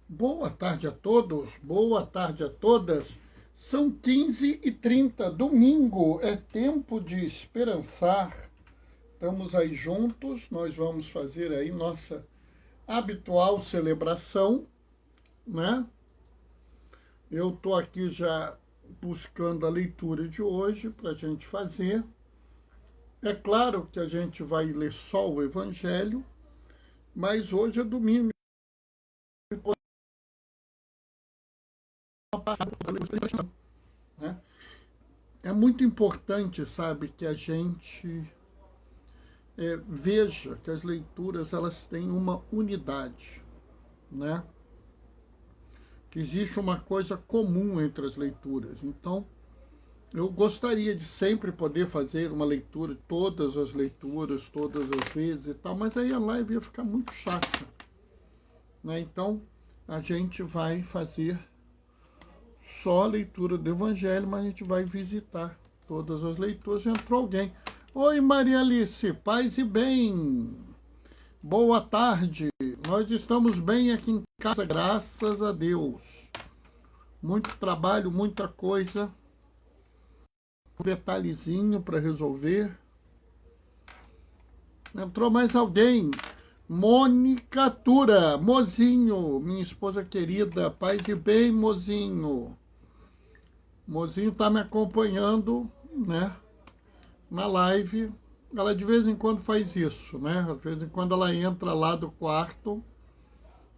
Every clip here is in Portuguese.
Boa tarde a todos, boa tarde a todas. São 15h30, domingo, é tempo de esperançar. Estamos aí juntos, nós vamos fazer aí nossa habitual celebração, né? Eu estou aqui já buscando a leitura de hoje para a gente fazer. É claro que a gente vai ler só o Evangelho, mas hoje é domingo. Né? É muito importante, sabe, que a gente veja que as leituras elas têm uma unidade, né? Que existe uma coisa comum entre as leituras. Então, eu gostaria de sempre poder fazer uma leitura, todas as leituras, todas as vezes e tal, mas aí a live ia ficar muito chata, né? Então, a gente vai fazer só a leitura do Evangelho, mas a gente vai visitar todas as leituras. Entrou alguém. Oi, Maria Alice, paz e bem. Boa tarde. Nós estamos bem aqui em casa, graças a Deus. Muito trabalho, muita coisa. Um detalhezinho para resolver. Entrou mais alguém. Mônica Tura, Mozinho, minha esposa querida, paz e bem, Mozinho. Mozinho está me acompanhando, né, na live. Ela de vez em quando faz isso, né? De vez em quando ela entra lá do quarto,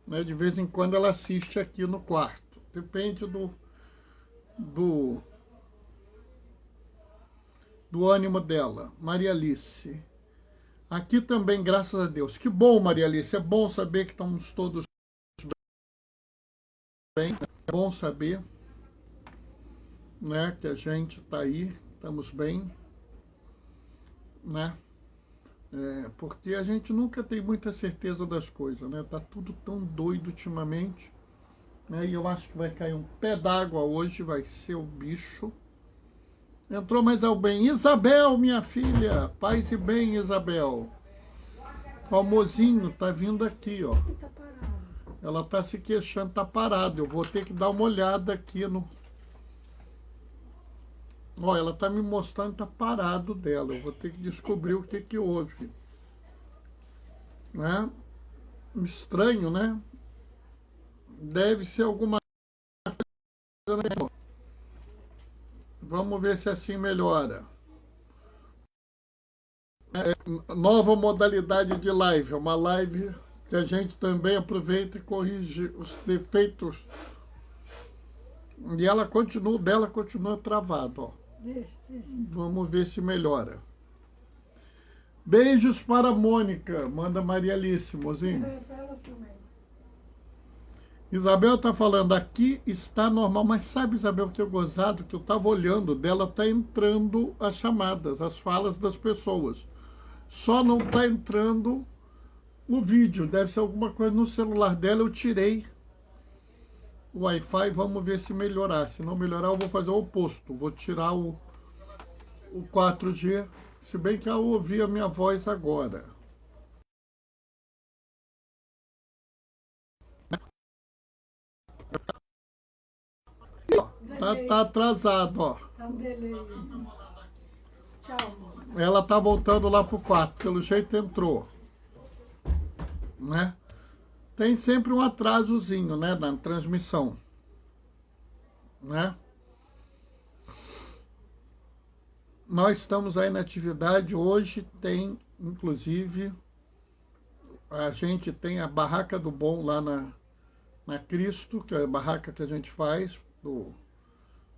né? De vez em quando ela assiste aqui no quarto. Depende do ânimo dela. Maria Alice. Aqui também, graças a Deus. Que bom, Maria Alice. É bom saber que estamos todos bem. É bom saber, né, que a gente está aí, estamos bem, né? Porque a gente nunca tem muita certeza das coisas, né? Tá tudo tão doido ultimamente, né? E eu acho que vai cair um pé d'água hoje, vai ser o bicho. Entrou mais alguém. Isabel, minha filha. Paz e bem, Isabel. O Mozinho tá vindo aqui, ó. Ela tá se queixando, tá parada. Eu vou ter que dar uma olhada aqui no... Ó, ela tá me mostrando que tá parado dela. Eu vou ter que descobrir o que que houve. Né? Estranho, né? Deve ser alguma coisa, né? Vamos ver se assim melhora. Nova modalidade de live. É uma live que a gente também aproveita e corrige os defeitos. E ela continua, o dela continua travado, ó. Deixa. Vamos ver se melhora. Beijos para a Mônica. Manda Maria Alice, mozinho. Para elas também. Isabel está falando, aqui está normal, mas sabe, Isabel, que eu gozado, que eu estava olhando dela, está entrando as chamadas, as falas das pessoas. Só não está entrando o vídeo, deve ser alguma coisa no celular dela, eu tirei o Wi-Fi, vamos ver se melhorar. Se não melhorar, eu vou fazer o oposto, vou tirar o 4G, se bem que eu ouvi a minha voz agora. Tá atrasado, ó. Tá um delay. Tchau. Ela tá voltando lá pro quarto, pelo jeito entrou. Né? Tem sempre um atrasozinho, né, na transmissão. Né? Nós estamos aí na atividade, hoje tem, inclusive, a gente tem a Barraca do Bom lá na Cristo, que é a barraca que a gente faz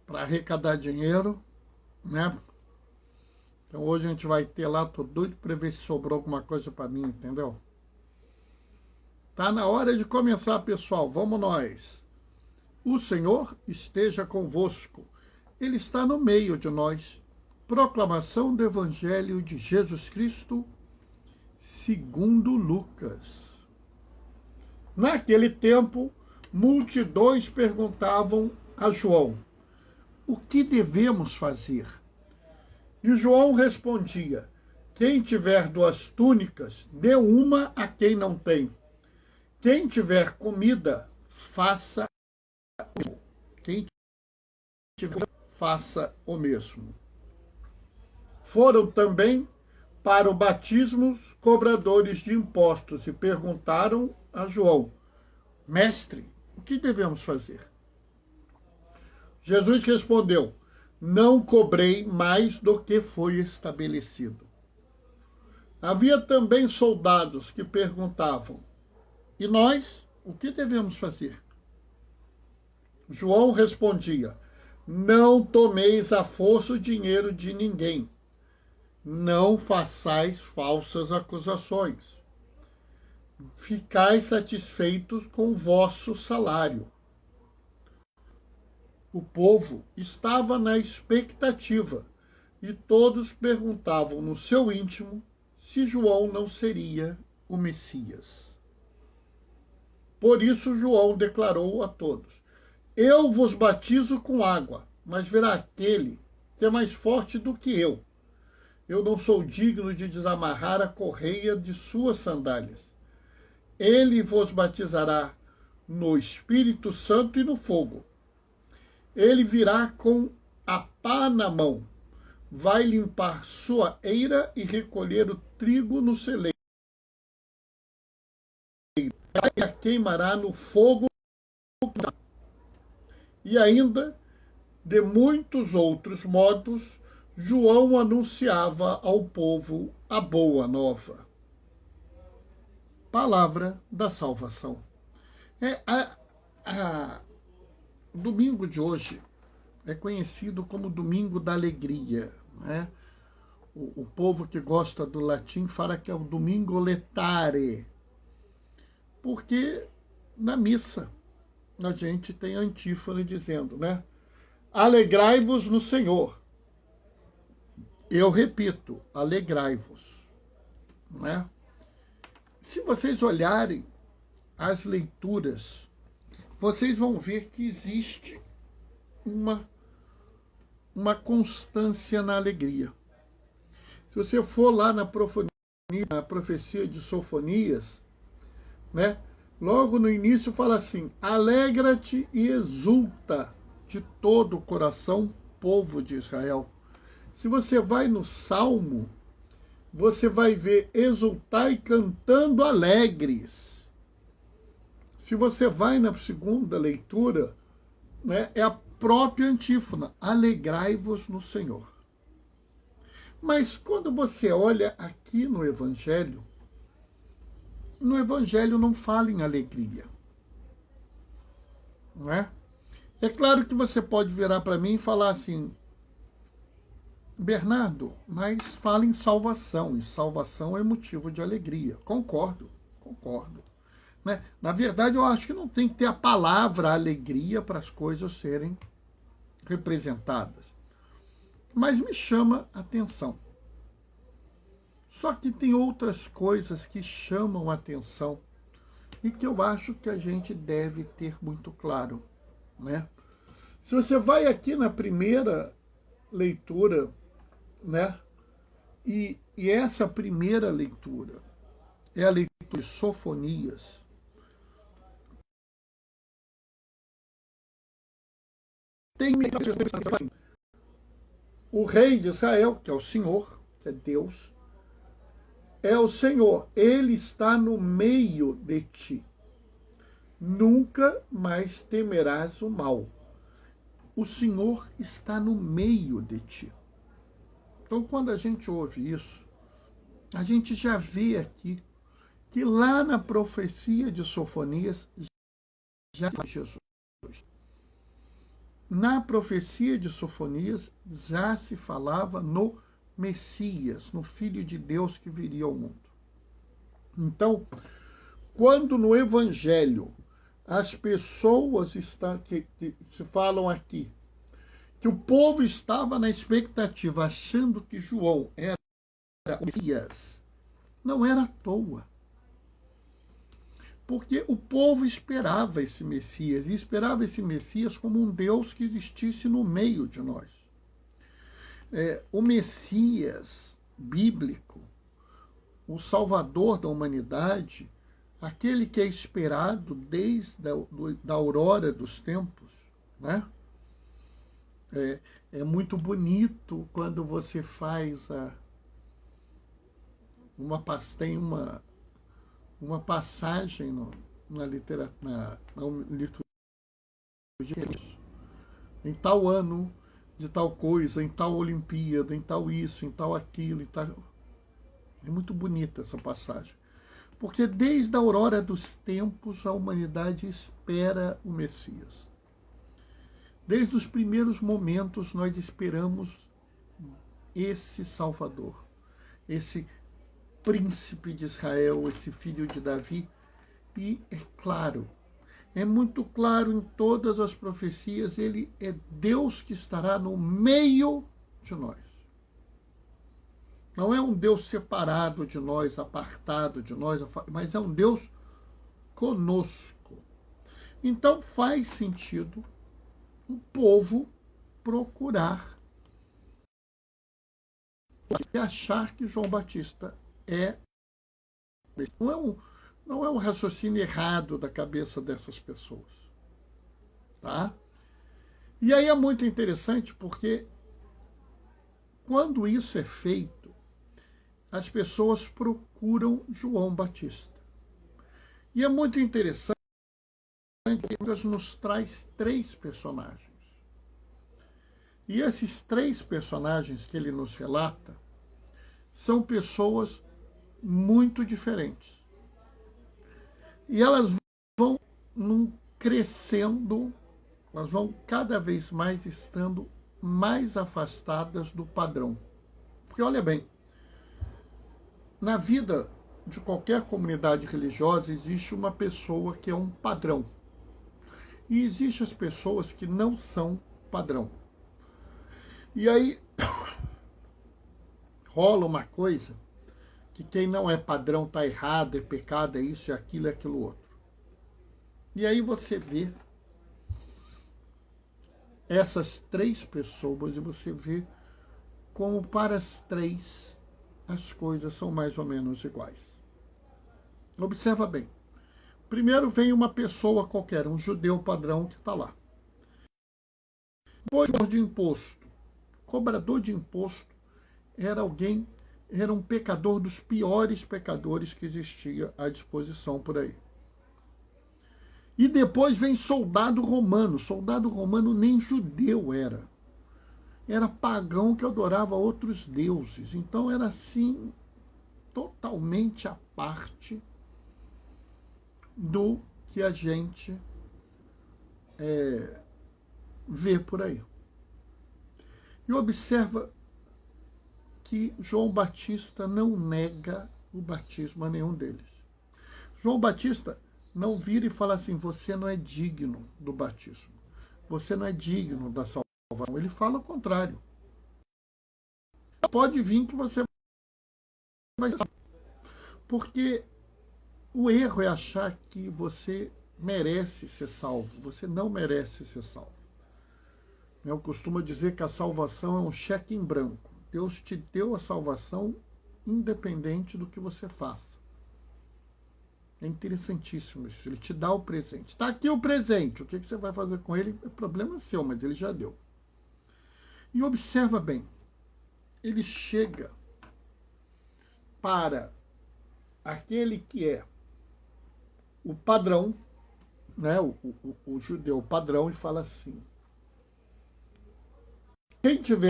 para arrecadar dinheiro, né? Então hoje a gente vai ter lá, tô doido para ver se sobrou alguma coisa para mim, entendeu? Tá na hora de começar, pessoal, vamos nós. O Senhor esteja convosco, Ele está no meio de nós. Proclamação do Evangelho de Jesus Cristo, segundo Lucas. Naquele tempo, multidões perguntavam a João, o que devemos fazer? E João respondia, quem tiver 2 túnicas, dê uma a quem não tem. Quem tiver comida, faça o mesmo. Quem tiver, faça o mesmo. Foram também para o batismo cobradores de impostos e perguntaram a João: Mestre, o que devemos fazer? Jesus respondeu: Não cobrei mais do que foi estabelecido. Havia também soldados que perguntavam: E nós, o que devemos fazer? João respondia: Não tomeis à força o dinheiro de ninguém. Não façais falsas acusações. Ficai satisfeitos com o vosso salário. O povo estava na expectativa e todos perguntavam no seu íntimo se João não seria o Messias. Por isso João declarou a todos: Eu vos batizo com água, mas virá aquele que é mais forte do que eu. Eu não sou digno de desamarrar a correia de suas sandálias. Ele vos batizará no Espírito Santo e no fogo. Ele virá com a pá na mão, vai limpar sua eira e recolher o trigo no celeiro. E a queimará no fogo. E ainda, de muitos outros modos, João anunciava ao povo a boa nova. Palavra da salvação. O domingo de hoje é conhecido como Domingo da Alegria, né? O povo que gosta do latim fala que é o Domingo Letare, porque na missa a gente tem a antífona dizendo, né? Alegrai-vos no Senhor. Eu repito, alegrai-vos, né? Se vocês olharem as leituras, vocês vão ver que existe uma constância na alegria. Se você for lá na profecia de Sofonias, né? Logo no início fala assim: alegra-te e exulta de todo o coração, povo de Israel. Se você vai no Salmo, você vai ver exultai cantando alegres. Se você vai na segunda leitura, né, é a própria antífona, alegrai-vos no Senhor. Mas quando você olha aqui no Evangelho não fala em alegria. Não é? É claro que você pode virar para mim e falar assim: Bernardo, mas fala em salvação, e salvação é motivo de alegria. Concordo. Né? Na verdade, eu acho que não tem que ter a palavra alegria para as coisas serem representadas. Mas me chama a atenção. Só que tem outras coisas que chamam a atenção e que eu acho que a gente deve ter muito claro, né? Se você vai aqui na primeira leitura, né? E essa primeira leitura é a leitura de Sofonias. Tem o rei de Israel, que é o Senhor, que é Deus, é o Senhor. Ele está no meio de ti. Nunca mais temerás o mal. O Senhor está no meio de ti. Então, quando a gente ouve isso, a gente já vê aqui que lá na profecia de Sofonias já é Jesus. Na profecia de Sofonias já se falava no Messias, no Filho de Deus que viria ao mundo. Então, quando no Evangelho as pessoas que se falam aqui, que o povo estava na expectativa, achando que João era o Messias, não era à toa. Porque o povo esperava esse Messias, e esperava esse Messias como um Deus que existisse no meio de nós. O Messias bíblico, o Salvador da humanidade, aquele que é esperado desde da aurora dos tempos, né? É muito bonito quando você faz tem uma passagem na literatura, na liturgia, em tal ano de tal coisa, em tal Olimpíada, em tal isso, em tal aquilo, em tal... É muito bonita essa passagem. Porque desde a aurora dos tempos a humanidade espera o Messias. Desde os primeiros momentos nós esperamos esse Salvador, esse príncipe de Israel, esse filho de Davi. E é claro, é muito claro em todas as profecias, ele é Deus que estará no meio de nós. Não é um Deus separado de nós, apartado de nós, mas é um Deus conosco. Então faz sentido o povo procurar e achar que João Batista é... Não é um raciocínio errado da cabeça dessas pessoas. Tá? E aí é muito interessante porque quando isso é feito, as pessoas procuram João Batista. E é muito interessante que Lucas nos traz 3 personagens. E esses 3 personagens que ele nos relata são pessoas muito diferentes. E elas vão crescendo, elas vão cada vez mais estando mais afastadas do padrão. Porque olha bem, na vida de qualquer comunidade religiosa existe uma pessoa que é um padrão. E existem as pessoas que não são padrão. E aí rola uma coisa que quem não é padrão está errado, é pecado, é isso, é aquilo outro. E aí você vê essas 3 pessoas e você vê como para as 3 as coisas são mais ou menos iguais. Observa bem. Primeiro vem uma pessoa qualquer, um judeu padrão que está lá. Cobrador de imposto. Cobrador de imposto era um pecador dos piores pecadores que existia à disposição por aí. E depois vem soldado romano. Soldado romano nem judeu era. Era pagão que adorava outros deuses. Então era assim, totalmente à parte do que a gente vê por aí. E observa que João Batista não nega o batismo a nenhum deles. João Batista não vira e fala assim, você não é digno do batismo. Você não é digno da salvação. Ele fala o contrário. Pode vir que você vai... Porque o erro é achar que você merece ser salvo. Você não merece ser salvo. Eu costumo dizer que a salvação é um cheque em branco. Deus te deu a salvação independente do que você faça. É interessantíssimo isso. Ele te dá o presente. Está aqui o presente. O que você vai fazer com ele é problema seu, mas ele já deu. E observa bem. Ele chega para aquele que é o padrão, né, o judeu padrão, e fala assim, quem tiver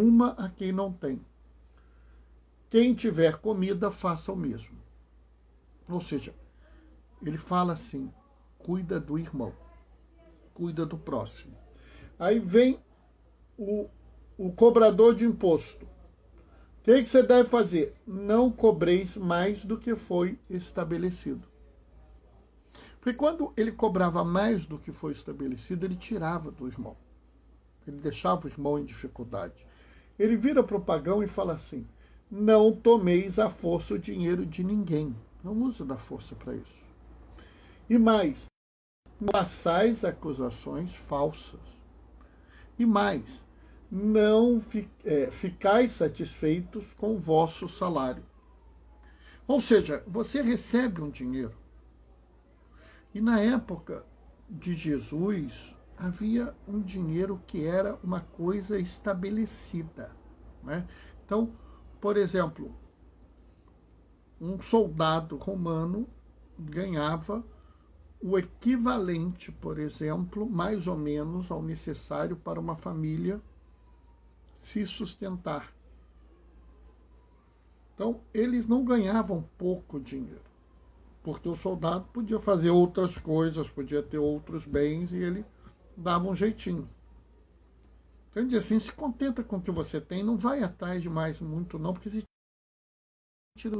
uma, a quem não tem. Quem tiver comida, faça o mesmo. Ou seja, ele fala assim, cuida do irmão, cuida do próximo. Aí vem o cobrador de imposto. O que você deve fazer? Não cobreis mais do que foi estabelecido. Porque quando ele cobrava mais do que foi estabelecido, ele tirava do irmão. Ele deixava o irmão em dificuldade. Ele vira para o pagão e fala assim, não tomeis à força o dinheiro de ninguém. Não use da força para isso. E mais, não façais acusações falsas. E mais, não ficais satisfeitos com o vosso salário. Ou seja, você recebe um dinheiro. E na época de Jesus, havia um dinheiro que era uma coisa estabelecida, né? Então, por exemplo, um soldado romano ganhava o equivalente, por exemplo, mais ou menos ao necessário para uma família se sustentar. Então, eles não ganhavam pouco dinheiro, porque o soldado podia fazer outras coisas, podia ter outros bens e ele dava um jeitinho. Então, ele diz assim, se contenta com o que você tem, não vai atrás de mais muito não, porque se tira...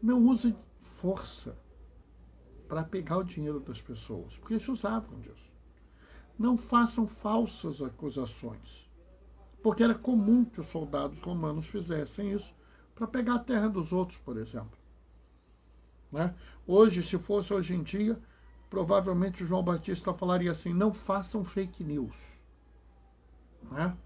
Não use força para pegar o dinheiro das pessoas, porque eles usavam disso. Não façam falsas acusações, porque era comum que os soldados romanos fizessem isso para pegar a terra dos outros, por exemplo. Né? Hoje, se fosse hoje em dia, provavelmente o João Batista falaria assim, não façam fake news. Né?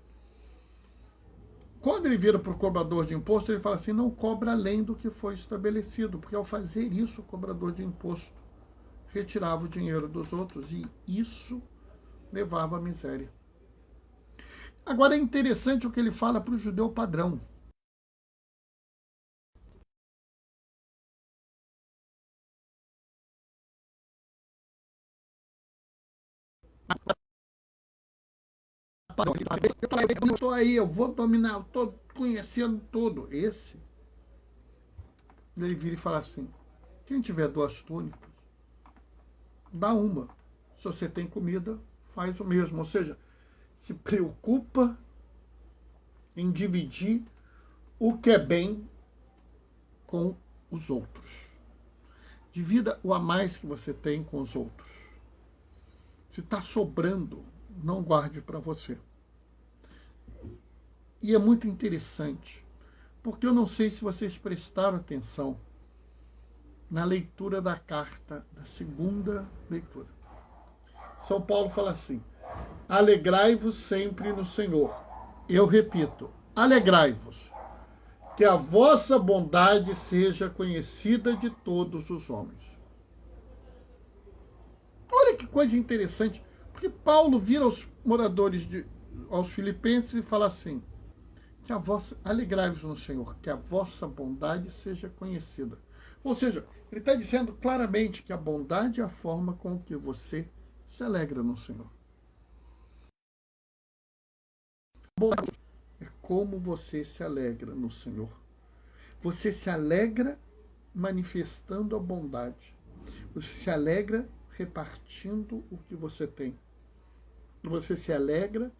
Quando ele vira para o cobrador de imposto, ele fala assim, não cobra além do que foi estabelecido, porque ao fazer isso, o cobrador de imposto retirava o dinheiro dos outros e isso levava à miséria. Agora é interessante o que ele fala para o judeu padrão. Eu estou aí, eu vou dominar, eu estou conhecendo tudo. Esse, ele vira e fala assim, quem tiver 2 túnicas, dá uma. Se você tem comida, faz o mesmo. Ou seja, se preocupa em dividir o que é bem com os outros. Divida o a mais que você tem com os outros. Se está sobrando, não guarde para você. E é muito interessante, porque eu não sei se vocês prestaram atenção na leitura da carta, da segunda leitura. São Paulo fala assim, alegrai-vos sempre no Senhor. Eu repito, alegrai-vos, que a vossa bondade seja conhecida de todos os homens. Olha que coisa interessante, porque Paulo vira aos moradores, aos filipenses e fala assim, que a vossa, alegrai-vos no Senhor, que a vossa bondade seja conhecida. Ou seja, ele está dizendo claramente que a bondade é a forma com que você se alegra no Senhor. Bondade é como você se alegra no Senhor. Você se alegra manifestando a bondade. Você se alegra repartindo o que você tem. Você se alegra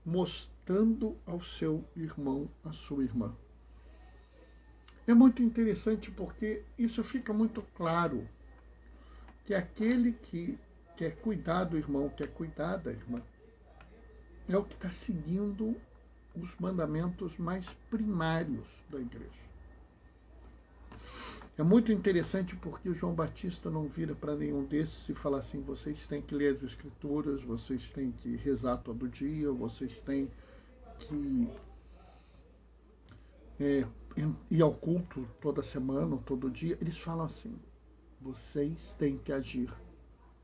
mostrando ao seu irmão, à sua irmã. É muito interessante porque isso fica muito claro que aquele que quer cuidar do irmão, quer cuidar da irmã, é o que está seguindo os mandamentos mais primários da igreja. É muito interessante porque o João Batista não vira para nenhum desses e fala assim, vocês têm que ler as escrituras, vocês têm que rezar todo dia, vocês têm que ir ao culto toda semana, todo dia. Eles falam assim, vocês têm que agir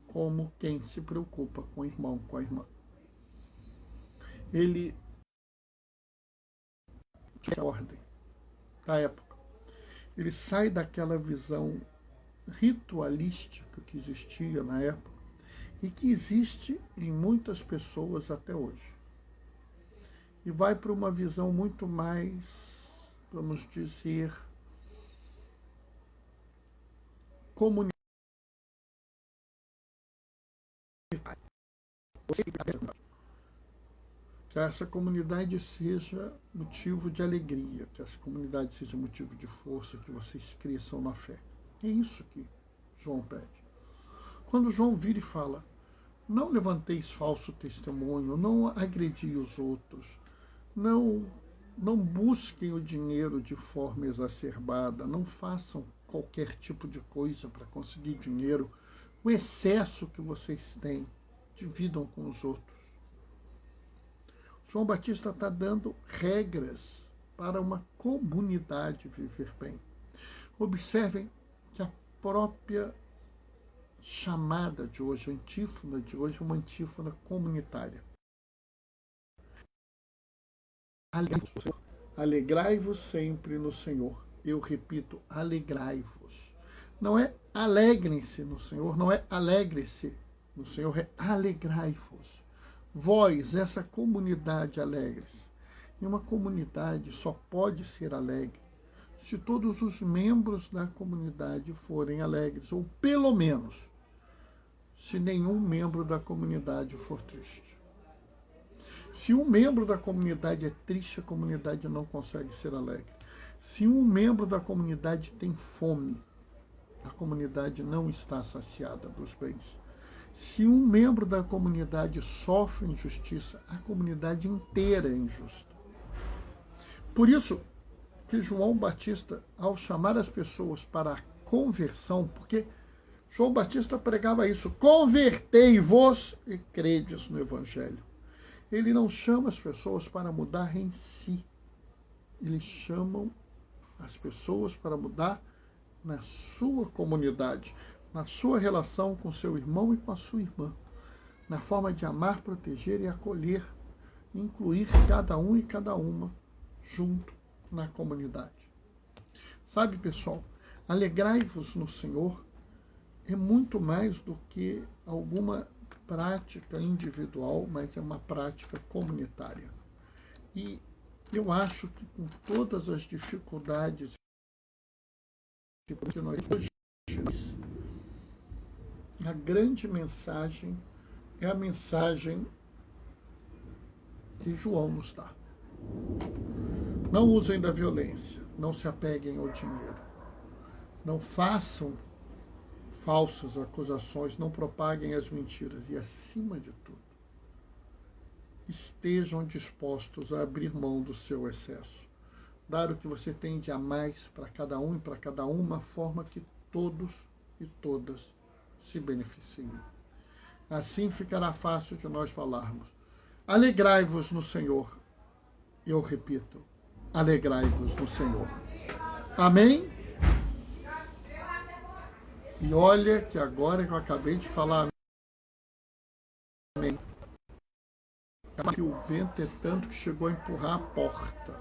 como quem se preocupa com o irmão, com a irmã. Ele tinha a ordem da época. Ele sai daquela visão ritualística que existia na época e que existe em muitas pessoas até hoje. E vai para uma visão muito mais, vamos dizer, comunitária. Que essa comunidade seja motivo de alegria, que essa comunidade seja motivo de força, que vocês cresçam na fé. É isso que João pede. Quando João vira e fala, não levanteis falso testemunho, não agredi os outros, não busquem o dinheiro de forma exacerbada, não façam qualquer tipo de coisa para conseguir dinheiro. O excesso que vocês têm, dividam com os outros. João Batista está dando regras para uma comunidade viver bem. Observem que a própria chamada de hoje, a antífona de hoje, é uma antífona comunitária. Alegrai-vos sempre no Senhor. Eu repito, alegrai-vos. Não é alegrem-se no Senhor, não é alegre-se no Senhor, é alegrai-vos. Vós, essa comunidade alegre-se. E uma comunidade só pode ser alegre se todos os membros da comunidade forem alegres, ou pelo menos, se nenhum membro da comunidade for triste. Se um membro da comunidade é triste, a comunidade não consegue ser alegre. Se um membro da comunidade tem fome, a comunidade não está saciada dos bens. Se um membro da comunidade sofre injustiça, a comunidade inteira é injusta. Por isso que João Batista, ao chamar as pessoas para a conversão, porque João Batista pregava isso, convertei-vos e credes no Evangelho. Ele não chama as pessoas para mudar em si. Ele chama as pessoas para mudar na sua comunidade, na sua relação com seu irmão e com a sua irmã, na forma de amar, proteger e acolher, incluir cada um e cada uma junto na comunidade. Sabe, pessoal, alegrai-vos no Senhor é muito mais do que alguma prática individual, mas é uma prática comunitária. E eu acho que com todas as dificuldades que nós hoje temos, a grande mensagem é a mensagem que João nos dá. Não usem da violência, não se apeguem ao dinheiro, não façam falsas acusações, não propaguem as mentiras e, acima de tudo, estejam dispostos a abrir mão do seu excesso, dar o que você tem de a mais para cada um e para cada uma, forma que todos e todas se beneficiem. Assim ficará fácil de nós falarmos: alegrai-vos no Senhor. Eu repito, alegrai-vos no Senhor. Amém? E olha que agora que eu acabei de falar amém, que o vento é tanto que chegou a empurrar a porta.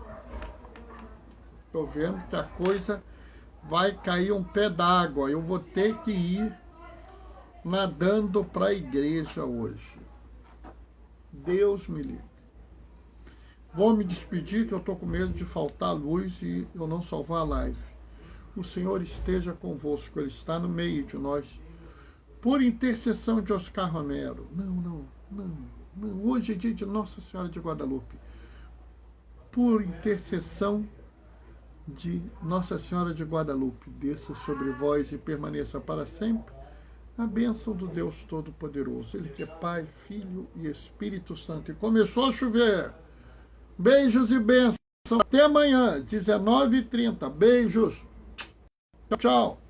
Estou vendo que a coisa vai cair um pé d'água. Eu vou ter que ir nadando para a igreja hoje. Deus me livre. Vou me despedir, que eu estou com medo de faltar luz e eu não salvar a live. O Senhor esteja convosco, Ele está no meio de nós. Por intercessão de Oscar Romero. Não. Hoje é dia de Nossa Senhora de Guadalupe. Por intercessão de Nossa Senhora de Guadalupe, desça sobre vós e permaneça para sempre a bênção do Deus Todo-Poderoso. Ele que é Pai, Filho e Espírito Santo. E começou a chover. Beijos e bênçãos. Até amanhã, 19h30. Beijos. Tchau.